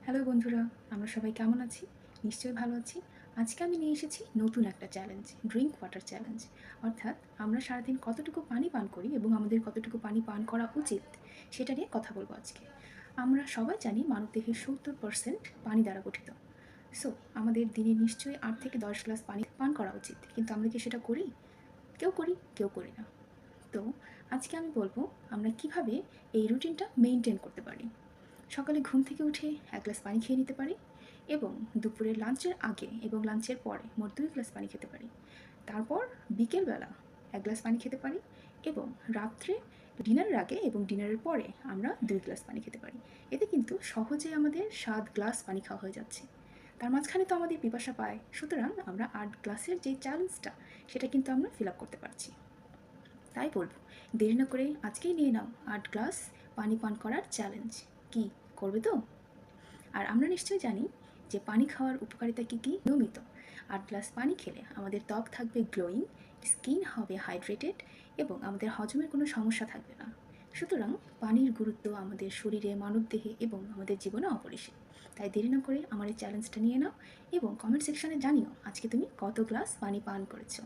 Hello বন্ধুরা, আমরা সবাই কেমন আছি? নিশ্চয়ই ভালো আছি। আজকে আমি নিয়ে এসেছি নতুন একটা চ্যালেঞ্জ, ড্রিঙ্ক ওয়াটার চ্যালেঞ্জ। অর্থাৎ আমরা সারাদিন কতটুকু পানি পান করি এবং আমাদের কতটুকু পানি পান করা উচিত, সেটা নিয়ে কথা বলবো আজকে। আমরা সবাই জানি মানবদেহের 70% পানি দ্বারা গঠিত। সো আমাদের দিনে নিশ্চয়ই ৮ থেকে ১০ গ্লাস পানি পান করা উচিত। কিন্তু আমরা কি সেটা করি? কেউ করি, কেউ করি না। তো আজকে আমি বলবো আমরা কিভাবে এই রুটিনটা মেইনটেইন করতে পারি। সকালে ঘুম থেকে উঠে ১ গ্লাস পানি খেয়ে নিতে পারি এবং দুপুরের লাঞ্চের আগে এবং লাঞ্চের পরে মোট ২ গ্লাস পানি খেতে পারি। তারপর বিকেলবেলা ১ গ্লাস পানি খেতে পারি এবং রাত্রে ডিনারের আগে এবং ডিনারের পরে আমরা ২ গ্লাস পানি খেতে পারি। এতে কিন্তু সহজেই আমাদের ৭ গ্লাস পানি খাওয়া হয়ে যাচ্ছে। তার মাঝখানে তো আমাদের পিপাসা পায়। সুতরাং আমরা ৮ গ্লাসের যে চ্যালেঞ্জটা সেটা কিন্তু আমরা ফিল আপ করতে পারছি। তাই বলব, দেরি না করে আজকেই নিয়ে নাও ৮ গ্লাস পানি পান করার চ্যালেঞ্জ। কি করবে তো? আর আমরা নিশ্চয়ই জানি যে পানি খাওয়ার উপকারিতা কী কী। নিয়মিত ৮ গ্লাস পানি খেলে আমাদের ত্বক থাকবে গ্লোয়িং, স্কিন হবে হাইড্রেটেড এবং আমাদের হজমের কোনো সমস্যা থাকবে না। সুতরাং পানির গুরুত্ব আমাদের শরীরে, মানবদেহে এবং আমাদের জীবনে অপরিসীম। তাই দেরি না করে আমার এই চ্যালেঞ্জটা নিয়ে নাও এবং কমেন্ট সেকশনে জানিও আজকে তুমি কত গ্লাস পানি পান করেছো।